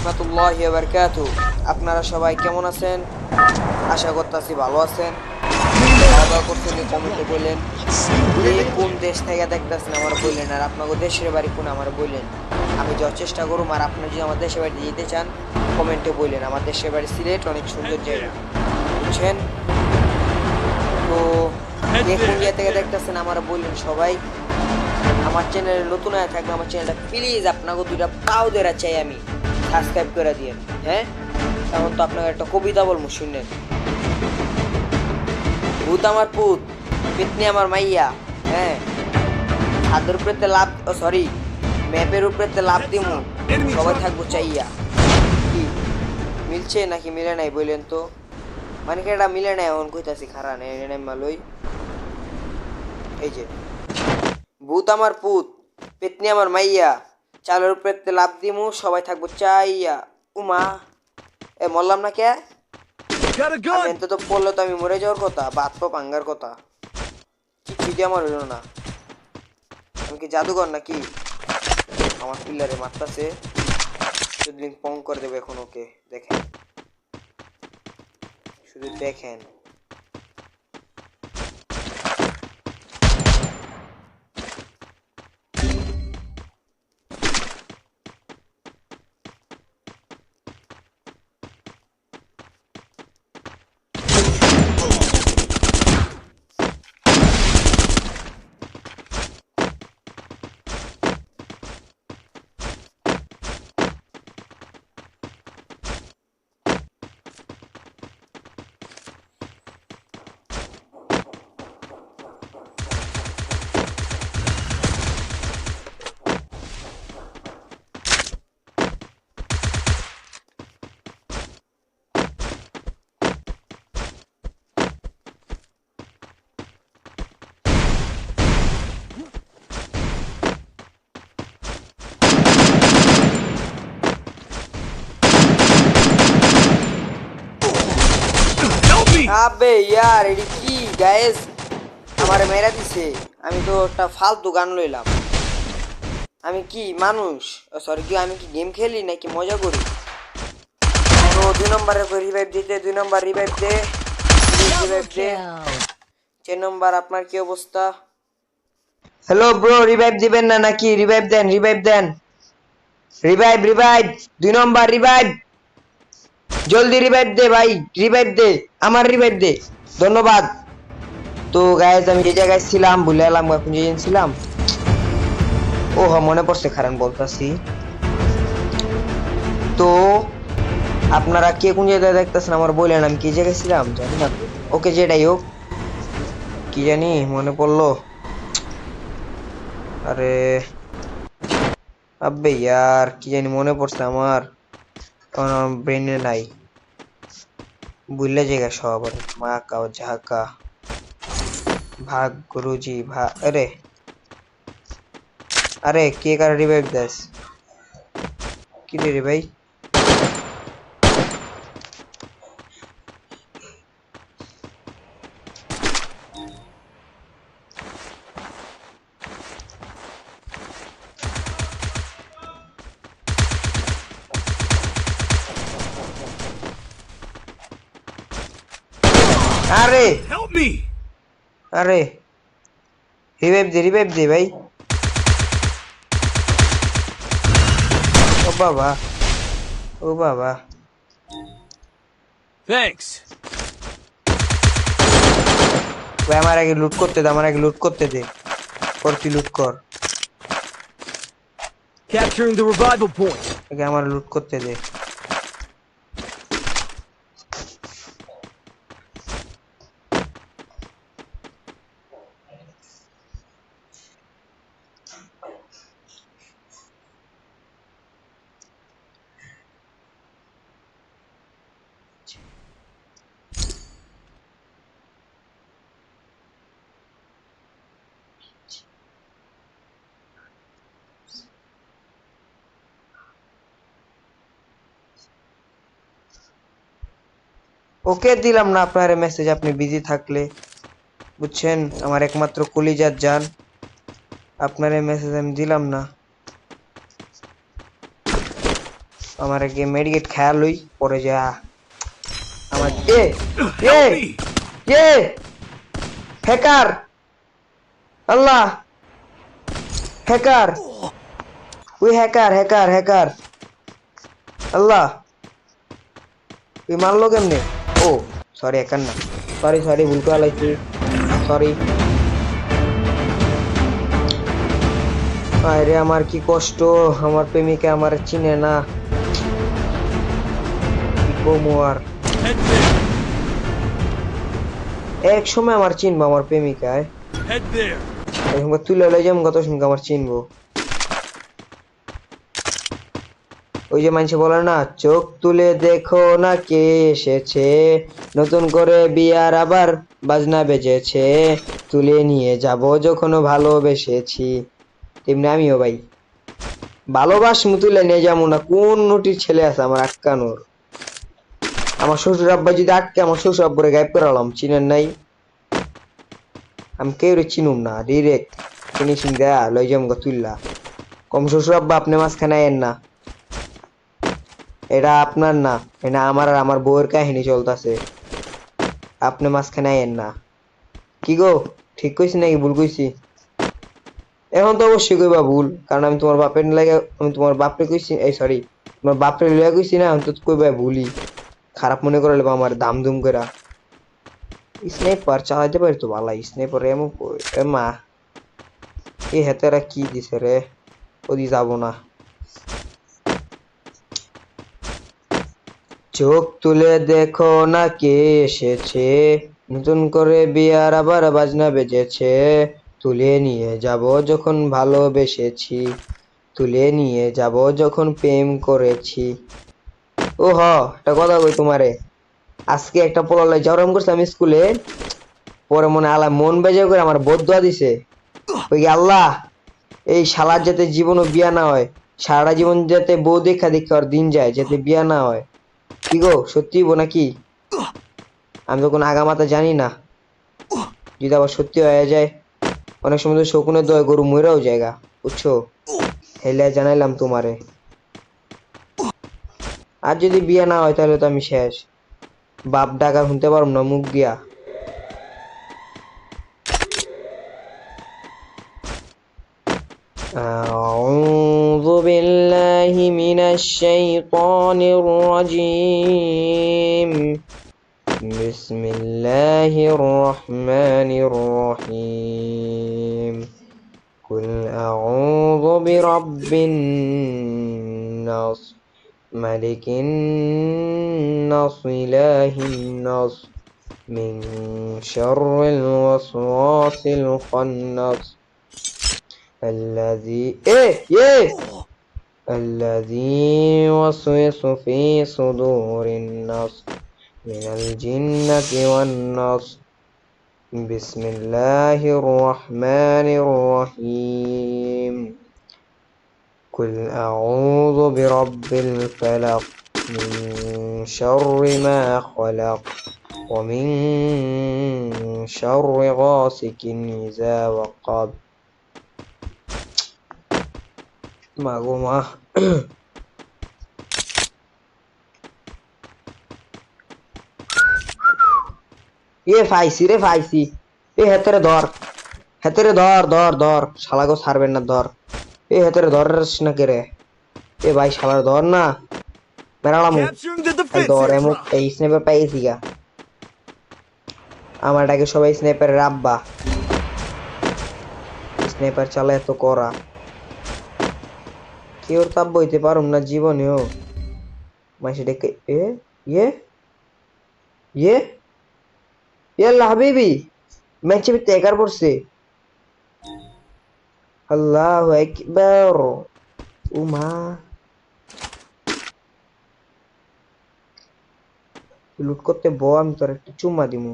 রাহমাতুল্লাহি ওয়া বারাকাতুহু। আপনারা সবাই কেমন আছেন? আশা করতেছি ভালো আছেন। খাওয়া দাওয়া করছেন, কমেন্টে বললেন। কে কোন দেশ থেকে দেখতেছেন আমার বললেন, আর আপনাকে দেশের বাড়ি কোন আমার বললেন। আমি যাওয়ার চেষ্টা করুম, আর আপনারা যদি আমার দেশের বাড়ি যেতে চান কমেন্টে বললেন। আমার দেশের বাড়ি সিলেট, অনেক সুন্দর জায়গা, বুঝছেন? তো কে কোন জায়গা থেকে দেখতেছেন আমার বললেন সবাই। আমার চ্যানেলে নতুন হয়ে থাকলে আমার চ্যানেলটা প্লিজ আপনাকে দুইটা পাও দেওয়া চাই, আমি সাবস্ক্রাইব করে দিয়ে। হ্যাঁ, এখন তো আপনাকে একটা কবিতা বলবো, শুনলেন। ভূত আমার পুত, পেতনি আমার মাইয়া। হ্যাঁ, ছাদের উপরে লাভ, সরি ম্যাপের উপরে লাভ দিমু, সবাই থাকবো চাইয়া। কি মিলছে নাকি মিলে নাই বললেন তো? মানে কি এটা মিলে নাই? এমন কইতাছি খারা নেই মালই। এই যে ভূত আমার পুত, পেতনি আমার মাইয়া, চালের উপরে লাভ দিমু, সবাই থাকবো চাইয়া। উমা, এ মরলাম না কে? আমি এত তো পড়লে তো আমি মরে যাওয়ার কথা, বাদ পা ভাঙ্গার কথা। কি দিয়ে আমার হইল না? আমি কি জাদুঘর নাকি? আমার পিলারে মারতাছে, সেদিন পং করে দেবে এখন। ওকে দেখেন, শুধু দেখেন। আবে ইয়ার এডি কি গাইস, আমারে মেরা দিছে। আমি তো একটা ফালতু গান লইলাম। আমি কি মানুষ? সরি, কি আমি কি গেম খেলি নাকি মজা করি? তো 2 নম্বরে রিভাইভ দিতে, 2 নম্বর রিভাইভ দে, রিভাইভ দে। 4 নম্বর আপনার কি অবস্থা? হ্যালো ব্রো, রিভাইভ দিবেন না নাকি? রিভাইভ দেন, রিভাইভ দেন, রিভাইভ রিভাইভ। 2 নম্বর রিভাইভ, জলদি রিভাইভ দে ভাই, রিভাইভ দে, আমার রিভাইভ দে, ধন্যবাদ। তো গাইস আমি যে জায়গায় ছিলাম ভুলে এলাম, এখন যে ছিলাম। ও হ্যাঁ, মনে পড়ছে, কারণ বলতাছি। তো আপনারা কে কোন জায়গায় দেখতেছেন আমার বললেন, আমি কি জায়গায় ছিলাম জানি না। ওকে, যেটাই হোক, কি জানি মনে পড়লো। আরে আবে ইয়ার, কি জানি মনে পড়ছে আমার, কারণ আমার ব্রেনে নাই, ভুললে জায়গা সব। মা কাও ঝাঁকা ভাগ গুরুজি ভাগ। আরে আরে কে কার রিভাইভ দেস? কি রে ভাই? আরে আরে রিভাইভ দে ভাই। ও বাবা, ও বাবা, Thanks. ভাই আমার আগে লুট করতে দে, আমার আগে লুট করতে দে। কর, তুই লুট কর, Capturing the revival point. আগে আমার লুট করতে দে। ওকে দিলাম না আপনার মেসেজ, আপনি বিজি থাকলে, বুঝছেন, আমার একমাত্র কলিজার জান। আপনার মেসেজ আমি দিলাম না। আমার আগে মেডিকেট খেয়াল লই পরে যা আমার এ এ এ হ্যাকার আল্লাহ হ্যাকার ওই হ্যাকার আল্লাহ তুই মারলো কেমনে ও সরি হ্যাকার না সরি ভুল করে লাইছি সরি আরে আমার কি কষ্ট আমার প্রেমিকা আমার চিনে না কি কমু আর Head there. এক সময় আমার চিনবো আমার প্রেমিকায় Head there. তুলে লই যাম কত সময় আমার চিনবো ওই যে মানুষ বলে না চোখ তুলে দেখো না কে এসেছে নতুন করে বিয়ার আবার বাজনা বেজেছে তুলে নিয়ে যাব যখন ভালোবেসেছি তেমনি আমিও ভাই ভালোবাস তুলে নিয়ে যাবো না কোন নটির ছেলে আছে আমার আটকানোর আমার শ্বশুর আব্বা যদি আটকে আমার শ্বশুর আব্বুরে গায়েব করালাম চিনেন নাই আমি কেউ চিনুম না ডিরেক্ট ফিনিশিং দেয়া লই যাম তুললা কম শ্বশুর আব্বা আপনি মাঝখানে আয়েন না এটা আপনার না এটা আমার আর আমার বউয়ের কাহিনী চলতেছে আপনি মাঝখানে আয়েন না কি গো ঠিক কইছি নাকি ভুল কইছি এখন তো অবশ্যই কইবা ভুল কারণ আমি তোমার বাপের লাগে আমি তোমার বাপরে কইছি এই সরি তোমার বাপরে লইয়া কইছি না আমি তো কইবা ভুলি খারাপ মনে করে লেবা আমার দাম দুম করা স্নাইপার চালাইতে পারি তো ভালো স্নাইপার এমন মা এই হাতেরা কি দিছে রে ওদি যাব না চোখ তুলে দেখো না কে এসেছে নতুন করে বিয়ার আবার বাজনা বেজেছে তুলে নিয়ে যাব যখন ভালোবেসেছি তুলে নিয়ে যাব যখন প্রেম করেছি ও হ একটা কথা কই তোমারে আজকে একটা পোলালাই জরম করছে আমি স্কুলে পরে মনে আল্লাহ মন বেজায় করে আমার বদদুয়া দিছে ওই আল্লাহ এই শালার যাতে জীবনও বিয়া না হয় সারা জীবন যাতে বউ দেখা আর দিন যায় যাতে বিয়া না হয় কি গো সত্যি বো নাকি আমি তো কোনো আগামাতা জানি না যদি আবার সত্যি হয়ে যায় অনেক সময় তো শকুনের দয় গরু মইরাও জায়গা বুঝছো হেলে জানাইলাম তোমারে আর যদি বিয়ে না হয় তাহলে তো আমি শেষ বাপ ডাকা শুনতে পারব না মুখ দিয়া أعوذ بالله من الشيطان الرجيم بسم الله الرحمن الرحيم قل أعوذ برب الناس ملك الناس إله الناس من شر الوسواس الخناس الذي يوسوس في صدور الناس من الجنة والناس بسم الله الرحمن الرحيم قل أعوذ برب الفلق من شر ما خلق ومن شر غاسق إذا وقب মাগো মা ফাইছি রে ফাইছি এ হেতেরে ধর শালাগো ছাড়বেন না ধর এ হেতেরে ধর না কে রে এ ভাই শালার ধর না মেরালামু Capturing the defense ধর এমন aircraft. এই স্নাইপার পাইছি গা আমার ডাকে সবাই স্নাইপারের আব্বা স্নাইপার চালায় এত করা কেউ তাপ বইতে পারুম না জীবনেও মাসি ডেকে আল্লাহ হাবিবি ম্যাচে ভিতরে একার পড়ছে আল্লাহু আকবার উমা লুট করতে বউ আমি তোর একটা চুম্মা দিমু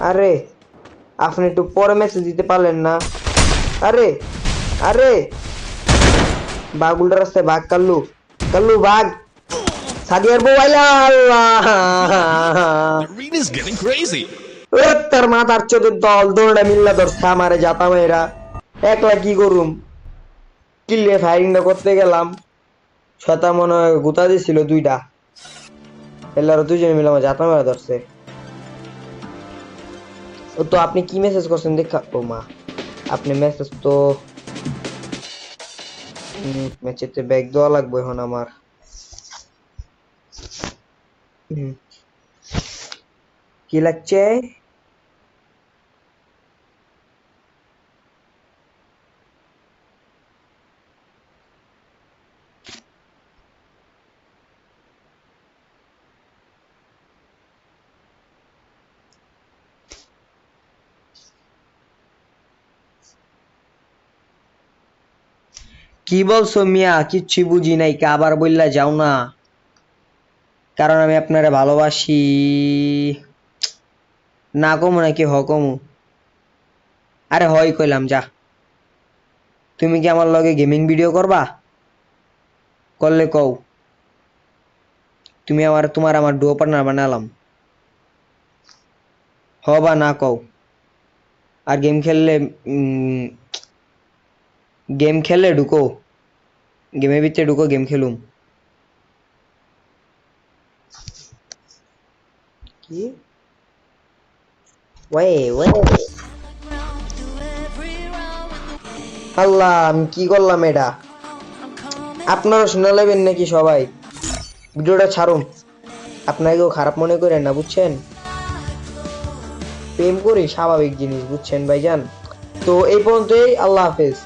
আরে আপনি একটু পরে মেসেজ দিতে পারলেন না আরে বাঘ উল্টা রাস্তায় বাঘ কাল্লু বাঘ সাদিয়ার বউ আইলা আল্লাহ Arena's getting crazy. তার মাথার চোদ্দ দল দৌড়া মিল্লা ধরছে আমারে জাতা মেয়েরা একলা কি করুম কিল্লে ফায়ারিংটা করতে গেলাম শতা মনে হয় গুতা দিছিল দুইটা এলারও দুইজনে মিলে আমার জাতা মেরা ধরছে ও তো আপনি কি মেসেজ করছেন দেখা ও মা আপনি মেসেজ তো ম্যাচেতে ব্যাগ দেওয়া লাগবে এখন আমার কি লাগছে কি বলছো মিয়া কিচ্ছু বুঝি নাই কে আবার বললা যাও না কারণ আমি আপনারে ভালোবাসি না কমু নাকি হ কমু আরে হয় কইলাম যা তুমি কি আমার লগে গেমিং ভিডিও করবা করলে কও তুমি তোমার আমার ডুও পার্টনার বানালাম হ বা না কও আর গেম খেললে ঢুকো গেমের ভিতরে ঢুকো গেম খেলুম কি ওয়ে আল্লাহ আমি কি করলাম এটা আপনারা শুনে নেবেন নাকি সবাই ভিডিওটা ছাড়ুন আপনাকেও খারাপ মনে করেন না বুঝছেন প্রেম করি স্বাভাবিক জিনিস বুঝছেন ভাইজান তো এই পর্যন্তই আল্লাহ হাফেজ